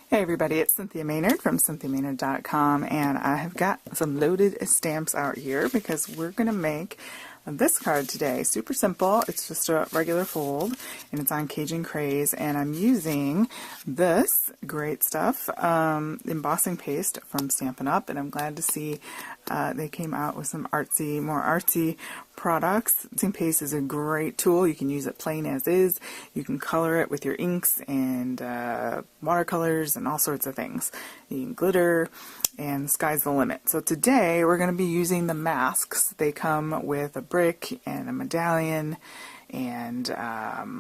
Hey everybody, it's Cynthia Maynard from CynthiaMaynard.com, and I have got some loaded stamps out here because we're going to make this card today. Super simple. It's just a regular fold, and it's on Cajun Craze, and I'm using this great stuff, embossing paste from Stampin Up, and I'm glad to see they came out with some more artsy products. Embossing paste is a great tool. You can use it plain as is. You can color it with your inks and watercolors and all sorts of things. You can glitter, and the sky's the limit. So today we're going to be using the masks. They come with a brick and a medallion and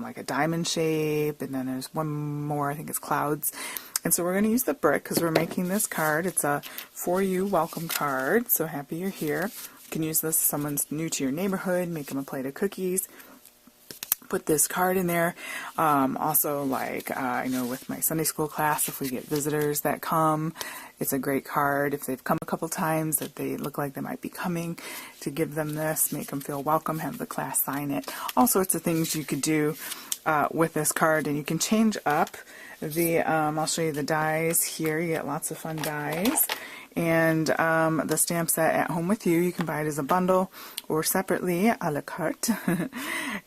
like a diamond shape, and then there's one more, I think it's clouds. And so we're going to use the brick because we're making this card. It's a For You welcome card, so happy you're here. You can use this if someone's new to your neighborhood, make them a plate of cookies. Put this card in there. Also, like I know with my Sunday school class, if we get visitors that come, it's a great card. If they've come a couple times, that they look like they might be coming, to give them this, make them feel welcome, have the class sign it. All sorts of things you could do with this card, and you can change up the, I'll show you the dies here. You get lots of fun dies. And the stamp set at home with you, you can buy it as a bundle or separately, a la carte.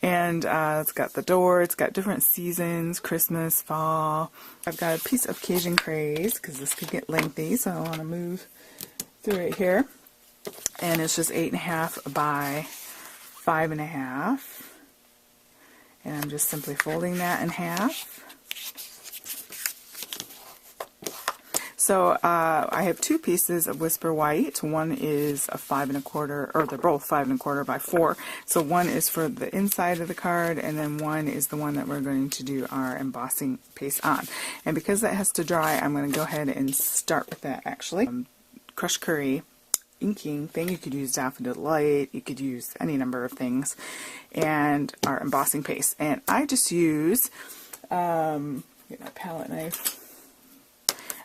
And it's got the door, it's got different seasons, Christmas, fall. I've got a piece of Cajun Craze, because this could get lengthy, so I want to move through it here. And it's just 8.5 by 5.5. And I'm just simply folding that in half. So I have two pieces of Whisper White. One is a 5 1/4, or they're both 5 1/4 by 4. So one is for the inside of the card, and then one is the one that we're going to do our embossing paste on. And because that has to dry, I'm going to go ahead and start with that actually. Crushed curry inking thing, you could use Daffodil Light, you could use any number of things, and our embossing paste. And I just use, get my palette knife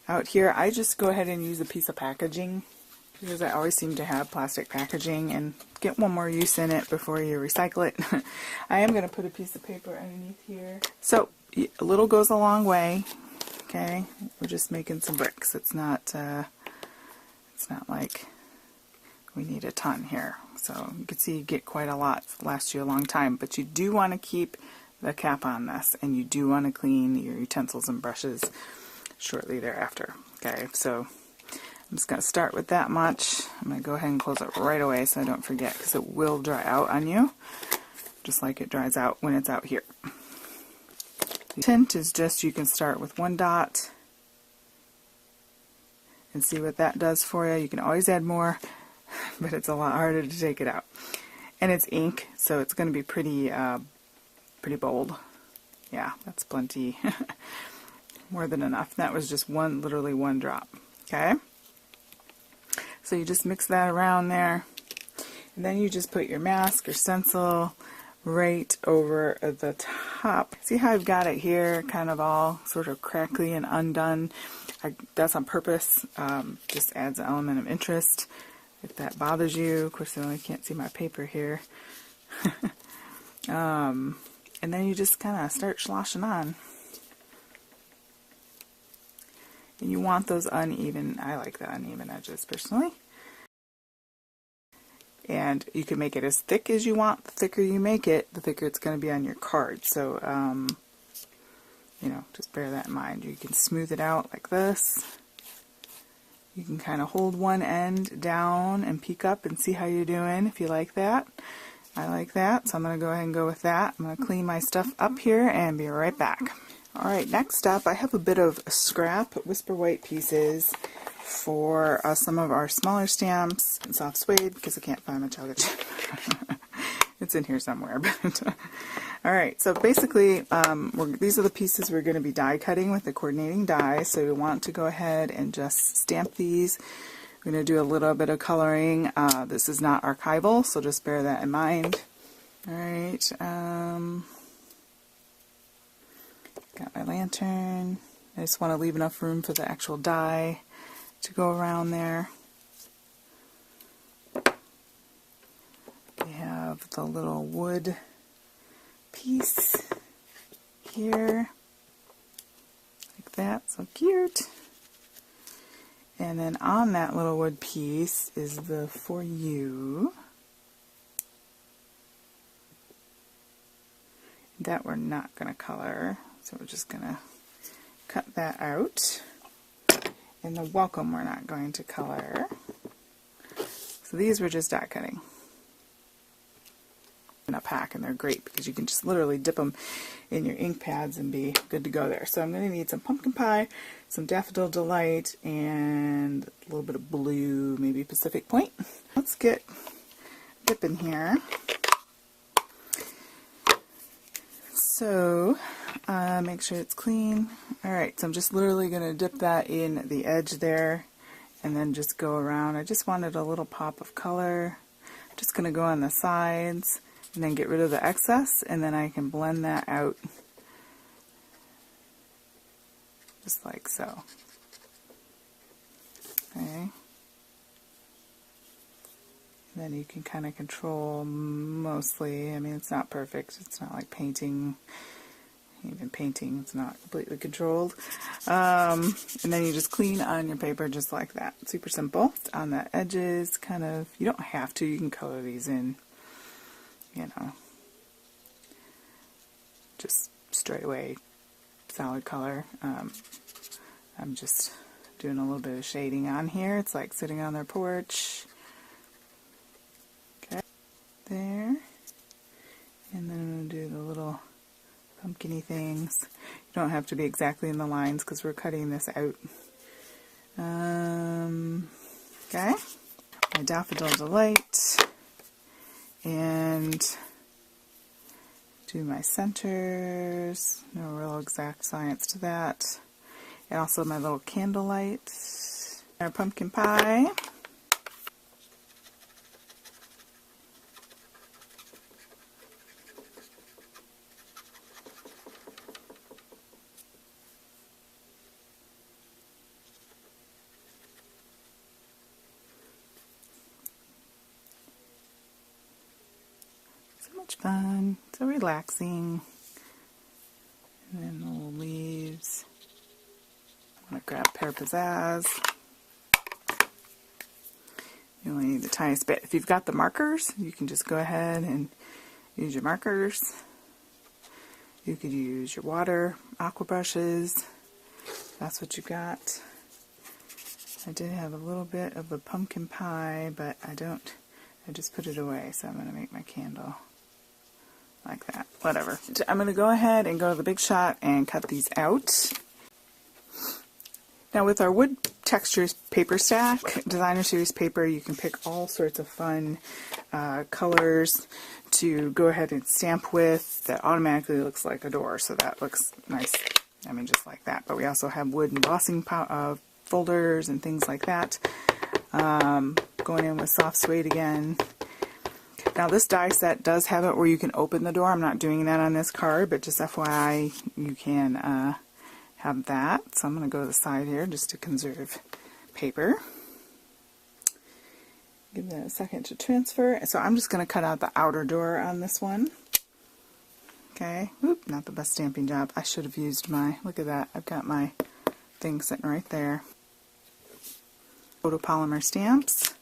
out here. I just go ahead and use a piece of packaging because I always seem to have plastic packaging and get one more use in it before you recycle it. I am going to put a piece of paper underneath here. So a little goes a long way. Okay, we're just making some bricks. It's not like we need a ton here. So you can see you get quite a lot. It'll last you a long time, but you do want to keep the cap on this, and you do want to clean your utensils and brushes shortly thereafter. Okay, so I'm just going to start with that much. I'm going to go ahead and close it right away so I don't forget, because it will dry out on you, just like it dries out when it's out here. The tint is just, you can start with one dot and see what that does for you. You can always add more, but it's a lot harder to take it out. And it's ink, so it's going to be pretty bold. Yeah, that's plenty. More than enough. That was just literally one drop. Okay? So you just mix that around there, and then you just put your mask or stencil right over the top. See how I've got it here, kind of all sort of crackly and undone? That's on purpose. Just adds an element of interest. If that bothers you, of course I only can't see my paper here. And then you just kind of start sloshing on. And you want those uneven, I like the uneven edges personally. And you can make it as thick as you want. The thicker you make it, the thicker it's going to be on your card. So, you know, just bear that in mind. You can smooth it out like this. You can kind of hold one end down and peek up and see how you're doing if you like that. I like that, so I'm going to go ahead and go with that. I'm going to clean my stuff up here and be right back. Alright, next up I have a bit of scrap Whisper White pieces for some of our smaller stamps and soft suede, because I can't find my chocolate chip. It's in here somewhere. But alright, so basically these are the pieces we're going to be die cutting with the coordinating die, so we want to go ahead and just stamp these. We're going to do a little bit of coloring. This is not archival, so just bear that in mind. Alright, got my lantern. I just want to leave enough room for the actual die to go around there. We have the little wood piece here, like that, so cute. And then on that little wood piece is the For You. That we're not going to color, so we're just going to cut that out. And the Welcome we're not going to color. So these were just dot cutting in a pack, and they're great because you can just literally dip them in your ink pads and be good to go there. So I'm going to need some pumpkin pie, some Daffodil Delight, and a little bit of blue, maybe Pacific Point. Let's get dipping here. So make sure it's clean. Alright, so I'm just literally going to dip that in the edge there and then just go around. I just wanted a little pop of color. I'm just going to go on the sides and then get rid of the excess, and then I can blend that out just like so. Okay. Then you can kind of control mostly. I mean, it's not perfect. It's not like painting. Even painting, it's not completely controlled. And then you just clean on your paper just like that. Super simple. On the edges, kind of, you don't have to. You can color these in, you know, just straight away solid color. I'm just doing a little bit of shading on here. It's like sitting on their porch. Okay, there. And then I'm going to do the little pumpkin-y things. You don't have to be exactly in the lines because we're cutting this out. Okay, my Daffodil Delight, and do my centers. No real exact science to that. And also my little candlelight. Our pumpkin pie. So much fun, so relaxing. And then the little leaves. I'm going to grab a pair of pizzazz. You only need the tiniest bit. If you've got the markers, you can just go ahead and use your markers. You could use your water, aqua brushes. That's what you got. I did have a little bit of the pumpkin pie, but I just put it away, so I'm going to make my candle like that. Whatever. I'm going to go ahead and go to the Big Shot and cut these out. Now with our wood textures paper stack, designer series paper, you can pick all sorts of fun colors to go ahead and stamp with that automatically looks like a door, so that looks nice. I mean, just like that. But we also have wood embossing folders and things like that. Going in with soft suede again. Now this die set does have it where you can open the door. I'm not doing that on this card, but just FYI, you can have that. So I'm going to go to the side here just to conserve paper. Give that a second to transfer. So I'm just going to cut out the outer door on this one. Okay. Oop, not the best stamping job. I should have used my, look at that. I've got my thing sitting right there. Photopolymer stamps.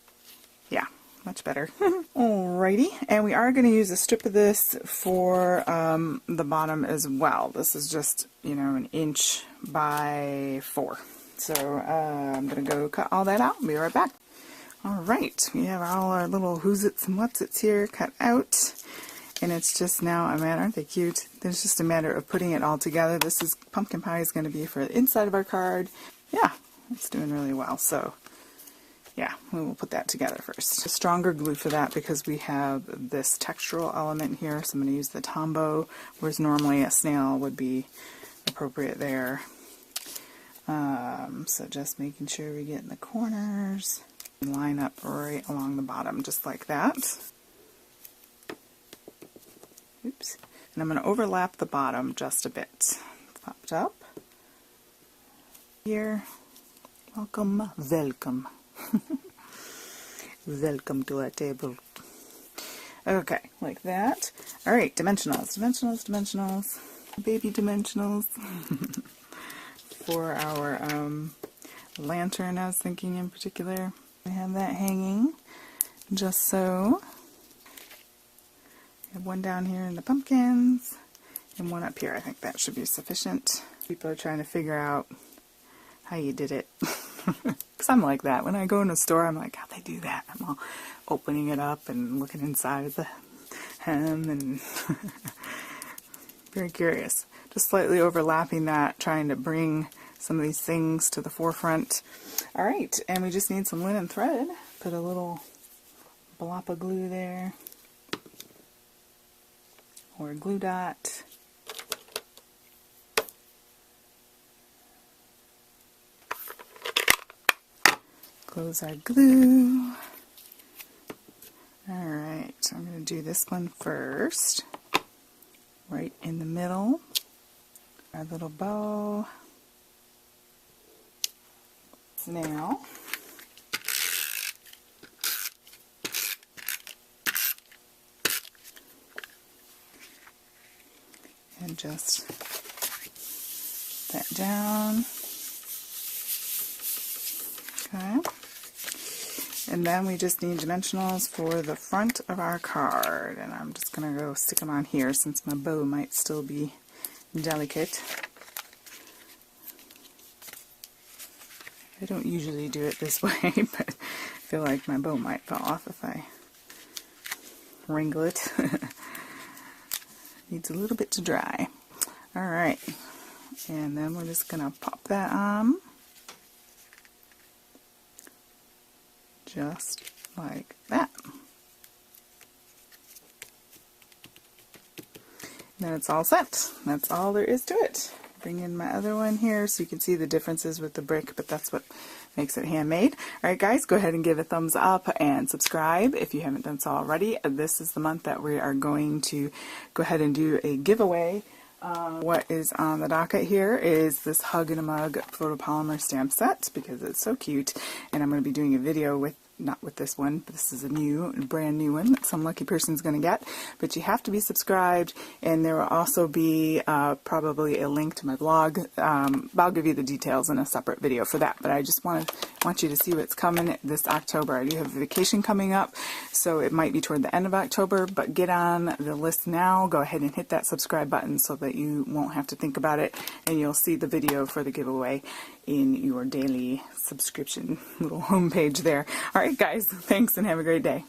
Yeah, much better. Alrighty. And we are going to use a strip of this for the bottom as well. This is just, you know, 1 inch by 4. So I'm going to go cut all that out and be right back. Alright, we have all our little who's-its and what's-its here cut out. And it's just now a matter, aren't they cute? It's just a matter of putting it all together. This is pumpkin pie is going to be for the inside of our card. Yeah, it's doing really well. So yeah, we will put that together first. A stronger glue for that because we have this textural element here. So I'm going to use the Tombow, whereas normally a snail would be appropriate there. So just making sure we get in the corners and line up right along the bottom, just like that. Oops. And I'm going to overlap the bottom just a bit. Pop it up. Here. Welcome. Welcome. Welcome to our table. Okay, like that. Alright, dimensionals. Dimensionals, dimensionals. Baby dimensionals. for our lantern. I was thinking in particular. I have that hanging just so. I have one down here in the pumpkins and one up here. I think that should be sufficient. People are trying to figure out how you did it. Because I'm like that. When I go in a store, I'm like, how'd they do that? I'm all opening it up and looking inside of the hem and very curious. Just slightly overlapping that, trying to bring some of these things to the forefront. Alright, and we just need some linen thread. Put a little blob of glue there. Or a glue dot. Close our glue. Alright, so I'm going to do this one first. Right in the middle. Our little bow. Now, and just that down. Okay. And then we just need dimensionals for the front of our card. And I'm just going to go stick them on here since my bow might still be delicate. I don't usually do it this way, but I feel like my bow might fall off if I wrangle it. Needs a little bit to dry. Alright, and then we're just going to pop that on. Just like that. Then it's all set. That's all there is to it. Bring in my other one here so you can see the differences with the brick, but that's what makes it handmade. Alright guys, go ahead and give a thumbs up and subscribe if you haven't done so already. This is the month that we are going to go ahead and do a giveaway. What is on the docket here is this Hug in a Mug photopolymer stamp set because it's so cute, and I'm going to be doing a video with not with this one, but this is a brand new one that some lucky person's going to get. But you have to be subscribed, and there will also be probably a link to my blog. I'll give you the details in a separate video for that, but I just want you to see what's coming this October. I do have a vacation coming up, so it might be toward the end of October, but get on the list now. Go ahead and hit that subscribe button so that you won't have to think about it, and you'll see the video for the giveaway in your daily subscription little homepage there. Alright guys, thanks and have a great day.